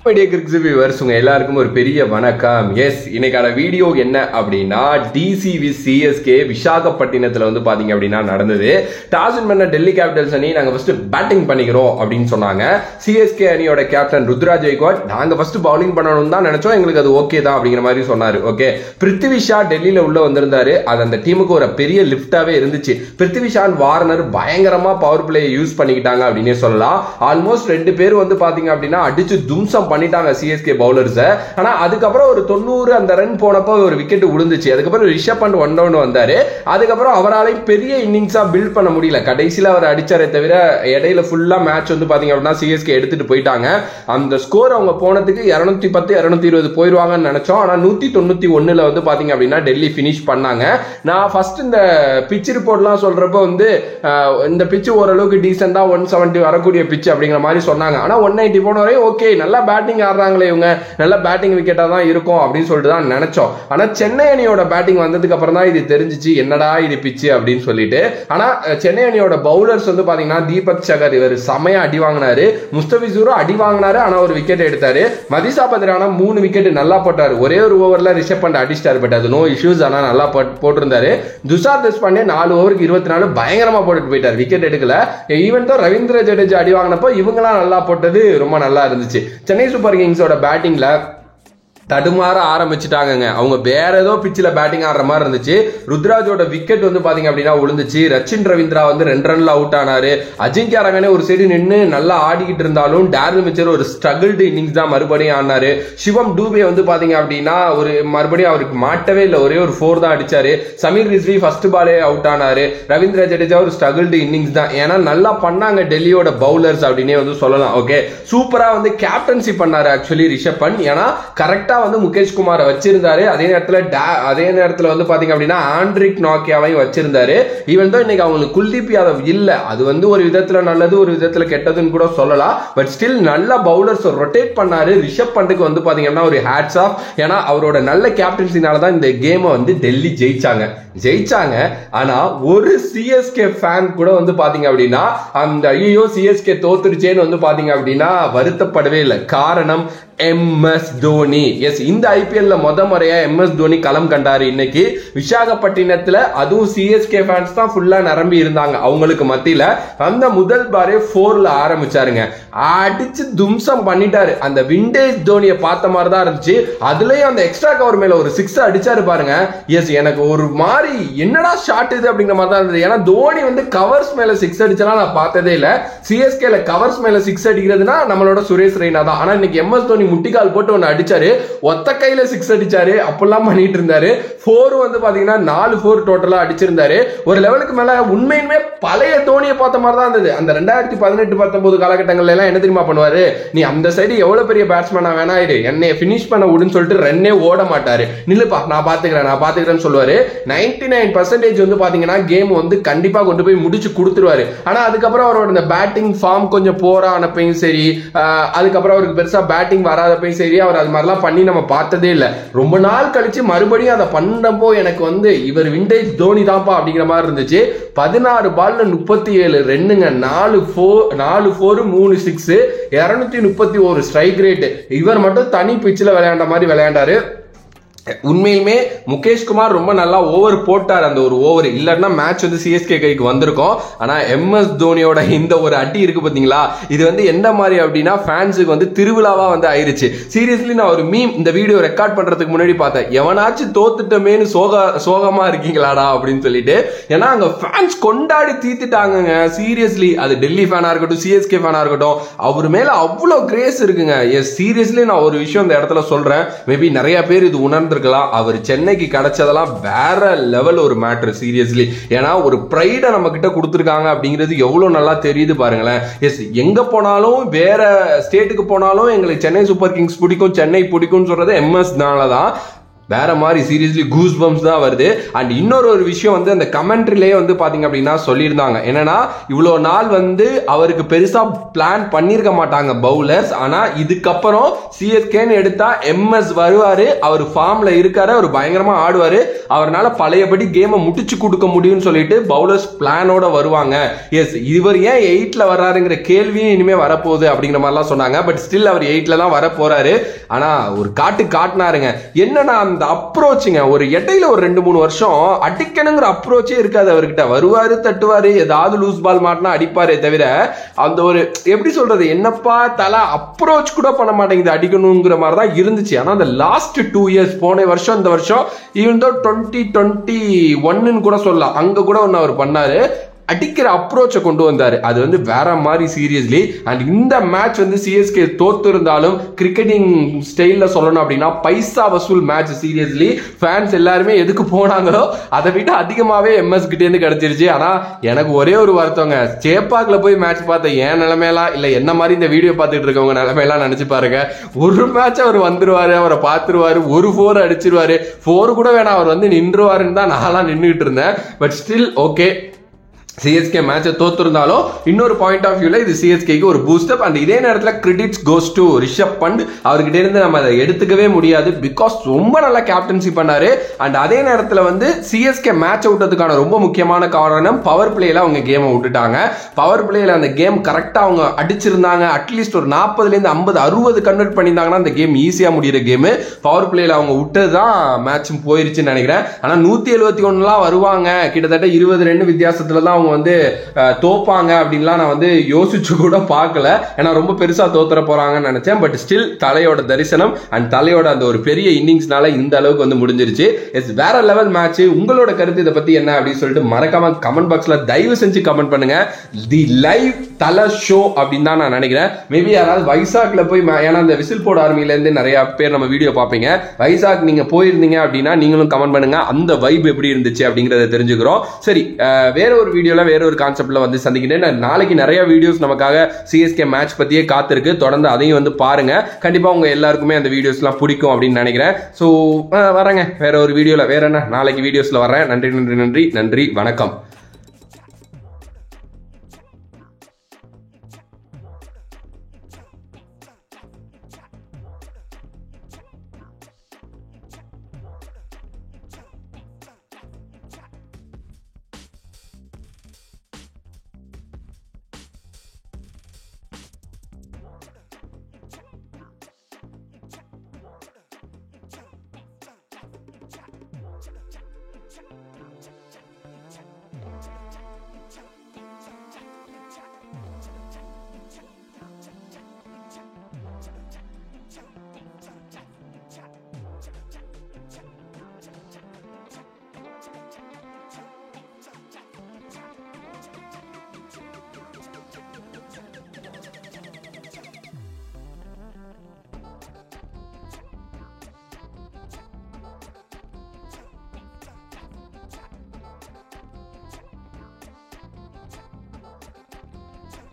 எல்லாருக்கும் ஒரு பெரிய வணக்கம். எஸ், இன்னைக்கான வீடியோ என்ன அப்படின்னா டிசி சிஎஸ்கே விசாகப்பட்டினத்துல வந்து பாத்தீங்க அப்படின்னா நடந்தது. டாஸ் வின் பண்ண டெல்லி கேபிட்டல்ஸ் அணி நாங்க ஃபர்ஸ்ட் பேட்டிங் பண்ணிக்கிறோம் அப்படின்னு சொன்னாங்க. சிஎஸ்கே அணியோட கேப்டன் ருத்ராஜ் கெய்க்வாட் நாங்க ஃபர்ஸ்ட் பவுலிங் பண்ணணும் தான் நினைச்சோம், எங்களுக்கு அது ஓகே தான் அப்படிங்கிற மாதிரி சொன்னாரு. ஓகே, பிருத்திவி ஷா டெல்லியில உள்ள வந்திருந்தாரு. அது அந்த டீமுக்கு ஒரு பெரிய லிஃப்டாவே இருந்துச்சு. பிருத்திவி ஷா வார்னர் பயங்கரமா பவர் பிளே யூஸ் பண்ணிக்கிட்டாங்க அப்படின்னே சொல்லலாம். ஆல்மோஸ்ட் 2 பேர் வந்து பாத்தீங்க அப்படின்னா அடிச்சு தும்சம் பண்ணிட்டாங்க சிஎஸ்கே பவுலர்ஸ். ஆனா அதுக்கப்புறம் ஒரு 90 அந்த ரன் போனப்போ ஒரு விக்கெட் விழுந்துச்சு. அதுக்கப்புறம் ரிஷப் பண்ட் 1 டவுன் வந்தாரு. அதுக்கப்புறம் அவராலையும் பெரிய இன்னிங்ஸா பில்ட் பண்ண முடியல. கடைசியில அவர் அடிச்சாரே தவிர இடையில ஃபுல்லா மேட்ச் வந்து பாத்தீங்க அப்படின்னா சிஎஸ்கே எடுத்துட்டு போயிட்டாங்க. அந்த ஸ்கோர் அவங்க போனதுக்கு 210 220 போயிருவாங்கன்னு நினைச்சோம். ஆனா 191 வந்து பாத்தீங்க அப்படின்னா டெல்லி பினிஷ் பண்ணாங்க. நான் ஃபர்ஸ்ட் இந்த பிச் ரிப்போர்ட்லாம் சொல்றப்போ வந்து இந்த பிச் ஓரளவுக்கு டீசெண்டா 170 வரக்கூடிய பிச் அப்படிங்கிற மாதிரி சொன்னாங்க. ஆனா 190 போன வரையும் ஓகே, நல்லா பேட்டிங் ஆடுறாங்களே இவங்க, நல்ல பேட்டிங் விக்கெட்டா தான் இருக்கும் அப்படின்னு சொல்லிட்டு தான் நினைச்சோம். ஆனா சென்னை அணியோட பேட்டிங் வந்ததுக்கு அப்புறம் தான் இது தெரிஞ்சிச்சு, என்னடா இது பிச்சு அப்படின்னு சொல்லிட்டு. ஆனா சென்னை அணியோட பவுலர்ஸ் வந்து பாத்தீங்கன்னா தீபக் சகர் இவர் செமையா அடி வாங்கினாரு, முஸ்தபிசூரும் அடி வாங்கினாரு. ஆனா ஒரு விக்கெட் எடுத்தாரு. மதிசா பத்ரானா 3 விக்கெட் நல்லா போட்டாரு. ஒரே ஒரு ஓவர்ல ரிஷப் பண்ட் அடிச்சிட்டாரு, பட் அது நோ இஷ்யூஸ். ஆனா நல்லா போட்டிருந்தாரு. துஷார் தேஷ்பாண்டே 4 ஓவருக்கு 24 பயங்கரமா போட்டுட்டு போயிட்டார், விக்கெட் எடுக்கல. ஈவன் தான் ரவீந்திர ஜடேஜா அடி வாங்கினப்போ இவங்களாம் நல்லா போட்டது ரொம்ப நல்லா இருந்துச்சு. சென்னை சூப்பர் கிங்ஸோட பேட்டிங்ல தடுமாற ஆரம்பிச்சுட்டாங்க. அவங்க வேற ஏதோ பிச்சில் பேட்டிங் ஆடுற மாதிரி இருந்துச்சு. ருத்ராஜோட விக்கெட் வந்து பாத்தீங்க அப்படின்னா விழுந்துச்சு. ரச்சின் ரவீந்திரா வந்து 2 ரன்ல அவுட் ஆனாரு. அஜிங்கியா ரஹானே ஒரு சைடு நின்று நல்லா ஆடிக்கிட்டு இருந்தாலும் டேரில் மிச்சர் ஒரு ஸ்ட்ரகிள்டு இன்னிங்ஸ் தான் மறுபடியும் ஆனாரு. சிவம் டூபே வந்து பாத்தீங்க அப்படின்னா ஒரு மறுபடியும் அவருக்கு மாட்டவே இல்லை, ஒரே ஒரு 4 தான் அடிச்சாரு. சமீர் ரிஸ்வி ஃபர்ஸ்ட் பாலே அவுட் ஆனாரு. ரவீந்திர ஜடேஜா ஒரு ஸ்ட்ரகிள்டு இன்னிங்ஸ் தான். ஏன்னா நல்லா பண்ணாங்க டெல்லியோட பவுலர்ஸ் அப்படின்னே வந்து சொல்லலாம். ஓகே, சூப்பரா வந்து கேப்டன்சி பண்ணாரு ஆக்சுவலி ரிஷப் பண்ட். ஏன்னா கரெக்டா வந்து முகேஷ் குமாரை வச்சிருந்தாரு. அதே நேரத்துல வந்து பாத்தீங்க அப்படின்னா ஆண்ட்ரிக் நாக்கியாவையும் வச்சிருந்தாரு. ஈவன் தான் இன்னைக்கு அவங்களுக்கு குல்தீப் யாதவ் இல்ல, அது வந்து ஒரு விதத்துல நல்லது ஒரு விதத்துல கெட்டதுன்னு கூட சொல்லலாம். பட் ஸ்டில் நல்ல பவுலர்ஸ் ரொட்டேட் பண்ணாரு. ரிஷப் பண்டுக்கு வந்து பாத்தீங்கன்னா ஒரு ஹேட்ஸ் ஆஃப். ஏன்னா அவரோட நல்ல கேப்டன்சினால தான் இந்த கேமை வந்து டெல்லி ஜெயிச்சாங்க. ஆனா ஒரு சிஎஸ்கே ஃபேன் கூட வந்து பாத்தீங்க அப்படின்னா அந்த ஐயோ சிஎஸ்கே தோத்துருச்சேன்னு வந்து பாத்தீங்க அப்படின்னா வருத்தப்படவே இல்லை. காரணம் MS தோனி. எஸ், இந்த ஐபிஎல்ல முறையா MS தோனி களம் கண்டாரு இன்னைக்கு விசாகப்பட்டினத்துல. அதுவும் சிஎஸ்கே ஃபேன்ஸ் தான் ஃபுல்லா நிரம்பி இருந்தாங்க அவங்களுக்கு மத்தியில. அந்த முதல் பாரே 4ல ஆரம்பிச்சாருங்க, அடிச்சு தும்சம் பண்ணிட்டாரு. அந்த விண்டேஜ் தோனியை பார்த்த மாதிரி தான் இருந்துச்சு. அதுலயும் அந்த எக்ஸ்ட்ரா கவர் மேல ஒரு 6 அடிச்சாரு பாருங்க. எஸ், எனக்கு ஒரு மாதிரி என்னடா ஷாட் இது அப்படிங்கிற மாதிரி தான் இருந்தது. ஏன்னா தோனி வந்து கவர்ஸ் மேல 6 அடிச்சலாம் நான் பார்த்ததே இல்ல. சிஎஸ்கேல கவர்ஸ் மேல 6 அடிக்கிறதுனா நம்மளோட சுரேஷ் ரெய்னா தான். ஆனா இன்னைக்கு MS தோனி முட்டிக்கால் போட்டு ஒன்னு அடிச்சாரு, ஒத்த கையில 6 அடிச்சாரு, அப்பெல்லாம் பண்ணிட்டு இருந்தாரு. 4 வந்து பாத்தீங்கன்னா 4 4 டோட்டலா அடிச்சிருந்தாரு. ஒரு லெவலுக்கு மேல உண்மையுமே பழைய தோனியை பார்த்த மாதிரி தான் இருந்தது. அந்த 2018-19 காலகட்டங்கள்ல எல்லாம் என்ன தெரியுமா பண்ணுவாரு, நீ அந்த சைடு எவ்வளவு பெரிய பேட்ஸ்மேனா வேணா இரு, என்னை பினிஷ் பண்ண விடுன்னு சொல்லிட்டு ரன்னே ஓட மாட்டாரு. நில்லுப்பா நான் பாத்துக்கிறேன்னு சொல்லுவாரு. 99% வந்து பாத்தீங்கன்னா கேம் வந்து கண்டிப்பா கொண்டு போய் முடிச்சு கொடுத்துருவாரு. ஆனா அதுக்கப்புறம் அவரோட இந்த பேட்டிங் ஃபார்ம் கொஞ்சம் போரா அனுப்பையும் சரி, அதுக்கப்புறம் அவருக்கு பெருசா பேட்டிங் வராதப்பையும் சரி, அவர் அது மாதிரிலாம் பண்ணி நம்ம பார்த்ததே இல்லை. ரொம்ப நாள் கழிச்சு மறுபடியும் அதை பண்ணப்போ எனக்கு வந்து இவர் விண்டேஜ் தோனி தான்ப்பா அப்படிங்கிற மாதிரி இருந்துச்சு. 16 பால்ல 37 ரன்னுங்க, 4 4 3 6, 231 ஸ்ட்ரைக் ரேட். இவர் மட்டும் தனி பிச்சில் விளையாண்ட மாதிரி விளையாண்டாரு. உண்மையிலுமே முகேஷ் குமார் ரொம்ப நல்லா ஓவர் போட்டார். அந்த ஒரு ஓவர் இல்லைன்னா மேட்ச் வந்து சிஎஸ்கே கைக்கு வந்திருக்கும். ஆனா MS தோனியோட இந்த ஒரு அடி இருக்கு பாத்தீங்களா, இது வந்து எந்த மாதிரி அப்படின்னா ஃபேன்ஸுக்கு வந்து திருவிழாவா வந்து ஆயிருச்சு. சீரியஸ்லி நான் ஒரு மீம் இந்த வீடியோ ரெக்கார்ட் பண்றதுக்கு முன்னாடி பார்த்தேன், எவனாச்சும் தோத்துட்டமேனு சோகமா இருக்கீங்களாடா அப்படின்னு சொல்லிட்டு. ஏன்னா அங்க ஃபேன்ஸ் கொண்டாடி தீத்துட்டாங்க சீரியஸ்லி. அது டெல்லி ஃபேனா இருக்கட்டும், சிஎஸ்கே ஃபேனா இருக்கட்டும், அவர் மேல அவ்வளவு கிரேஸ் இருக்குங்க. எஸ், சீரியஸ்லி நான் ஒரு விஷயம் இந்த இடத்துல சொல்றேன், மேபி நிறைய பேர் இது உணர்ந்து அவர் சென்னைக்கு கிடைச்சதெல்லாம் வேற லெவல் ஒரு மேட்டர் சீரியஸ்லி. ஏன்னா ஒரு பிரைட நம்ம கிட்ட கொடுத்துருக்காங்க அப்படிங்கிறது எவ்வளவு நல்லா தெரியுது பாருங்களேன். எஸ், எங்க போனாலும் வேற ஸ்டேட்டுக்கு போனாலும் எங்களுக்கு சென்னை சூப்பர் கிங்ஸ் பிடிக்கும், சென்னை பிடிக்கும் சொல்றது MS தான். வேற மாதிரி சீரியஸ்லி கூஸ் பம்ப்ஸ் தான் வருது. அண்ட் இன்னொரு விஷயம் வந்து அந்த கமெண்ட்ரிலேயே வந்து பாத்தீங்க அப்படின்னா சொல்லியிருந்தாங்க என்னன்னா, இவ்வளவு நாள் வந்து அவருக்கு பெருசா பிளான் பண்ணிருக்க மாட்டாங்க பவுலர்ஸ், ஆனா இதுக்கப்புறம் சிஎஸ்கேன்னு எடுத்தா எம்எஸ் வருவாரு, அவர் ஃபார்ம்ல இருக்காரு, அவர் பயங்கரமா ஆடுவாரு, அவரால் பழையபடி கேமை முடிச்சு கொடுக்க முடியும்னு சொல்லிட்டு பவுலர்ஸ் பிளானோட வருவாங்க. எஸ், இவர் ஏன் 8ல வர்றாருங்கிற கேள்வியும் இனிமே வரப்போகுது அப்படிங்கிற மாதிரிலாம் சொன்னாங்க. பட் ஸ்டில் அவர் 8ல தான் வர போறாரு. ஆனா ஒரு காட்டினாருங்க. என்னன்னா அந்த அப்ரோச்சுங்க, ஒரு இடையில ஒரு 2-3 வருஷம் அடிக்கணுங்கிற அப்ரோச்சே இருக்காது அவர்கிட்ட. வருவாரு, தட்டுவாரு, ஏதாவது லூஸ் பால் மாட்டினா அடிப்பாரே தவிர அந்த ஒரு எப்படி சொல்றது, என்னப்பா தலை அப்ரோச் கூட பண்ண மாட்டேங்குது அடிக்கணுங்கிற மாதிரி தான் இருந்துச்சு. ஆனா அந்த லாஸ்ட் 2 இயர்ஸ், போன வருஷம் இந்த வருஷம் ஈவன் தோ 2021 கூட சொல்லலாம், அங்க கூட ஒன்னு அவர் பண்ணாரு, அடிக்கிற அப்ரோச்சை கொண்டு வந்தாரு. அது வந்து வேற மாதிரி சீரியஸ்லி. அண்ட் இந்த மேட்ச் வந்து சிஎஸ்கே தோத்து இருந்தாலும் கிரிக்கெட்டிங் ஸ்டைல்ல சொல்லணும் அப்படின்னா பைசா வசூல் மேட்ச். சீரியஸ்லி ஃபேன்ஸ் எல்லாருமே எதுக்கு போனாங்களோ அதை விட அதிகமாவே எம்எஸ் கிட்டே இருந்து கிடைச்சிருச்சு. ஆனா எனக்கு ஒரே ஒரு வருத்தங்க, சேப்பாக்ல போய் மேட்ச் பார்த்த என் நிலைமையெல்லாம் இல்ல, என்ன மாதிரி இந்த வீடியோ பார்த்துட்டு இருக்கவங்க நிலைமையெல்லாம் நினைச்சு பாருங்க. ஒரு மேட்ச் அவர் வந்துருவாரு, அவரை பார்த்துருவாரு, ஒரு 4 அடிச்சிருவாரு, 4 கூட வேணாம், அவர் வந்து நின்றுவாருன்னு தான் நான்லாம் நின்றுட்டு இருந்தேன். பட் ஸ்டில் ஓகே, சிஎஸ்கே மேட்சை தோத்துருந்தாலும் இன்னொரு பாயிண்ட் ஆஃப் வியூல இது சிஎஸ்கேக்கு ஒரு பூஸ்டப். அண்ட் இதே நேரத்தில் credits goes to Rishabh Pant. அவர்கிட்ட இருந்து நம்ம அதை எடுத்துக்கவே முடியாது, பிகாஸ் ரொம்ப நல்லா கேப்டன்சி பண்ணாரு. அண்ட் அதே நேரத்தில் வந்து சிஎஸ்கே மேட்ச் விட்டதுக்கான ரொம்ப முக்கியமான காரணம் பவர் பிளேல அவங்க கேமை விட்டுட்டாங்க. பவர் பிளேல அந்த கேம் கரெக்டாக அவங்க அடிச்சிருந்தாங்க, அட்லீஸ்ட் ஒரு 40லேருந்து 50 60 கன்வெர்ட் பண்ணியிருந்தாங்கன்னா அந்த கேம் ஈஸியாக முடிகிற கேமு. பவர் பிளேல அவங்க விட்டது தான் மேட்சும் போயிருச்சுன்னு நினைக்கிறேன். ஆனால் 171 வருவாங்க, கிட்டத்தட்ட 20 ரன் வித்தியாசத்துல தான் வந்து தோப்பாங்க அப்படின்லாம் நான் வந்து யோசிச்சு கூட பார்க்கல. ஏன்னா ரொம்ப பெருசா தோத்துற போறாங்கன்னு நினைச்சேன். பட் ஸ்டில் தலையோட தரிசனம் அண்ட் தலையோட அந்த ஒரு பெரிய இன்னிங்ஸ்னால இந்த அளவுக்கு வந்து முடிஞ்சிருச்சு. எஸ், வேற லெவல் மேட்ச். உங்களோட கருத்து இதை பத்தி என்ன அப்படின்னு சொல்லிட்டு மறக்காம கமெண்ட் பாக்ஸ்ல தயவு செஞ்சு கமெண்ட் பண்ணுங்க. தி லைவ் தல ஷோ அப்படின்னு தான் நான் நினைக்கிறேன். மேபி யாராவது வைசாக்ல போய், ஏன்னா இந்த விசில் போர்டு ஆர்மில இருந்து நிறைய பேர் நம்ம வீடியோ பார்ப்பீங்க, வைசாக் நீங்க போயிருந்தீங்க அப்படின்னா நீங்களும் கமெண்ட் பண்ணுங்க, அந்த வைப் எப்படி இருந்துச்சு அப்படிங்கறத தெரிஞ்சுக்கிறோம். சரி, வேற ஒரு வீடியோல வேற ஒரு கான்செப்ட்ல வந்து சந்திக்கிறேன். நாளைக்கு நிறைய வீடியோஸ் நமக்காக சிஎஸ்கே மேட்ச் பத்தியே காத்திருக்கு, தொடர்ந்து அதையும் வந்து பாருங்க. கண்டிப்பா உங்க எல்லாருக்குமே அந்த வீடியோஸ்லாம் பிடிக்கும் அப்படின்னு நினைக்கிறேன். ஸோ வரேங்க வேற ஒரு வீடியோல, வேற என்ன நாளைக்கு வீடியோஸ்ல வரேன். நன்றி நன்றி நன்றி நன்றி, வணக்கம்.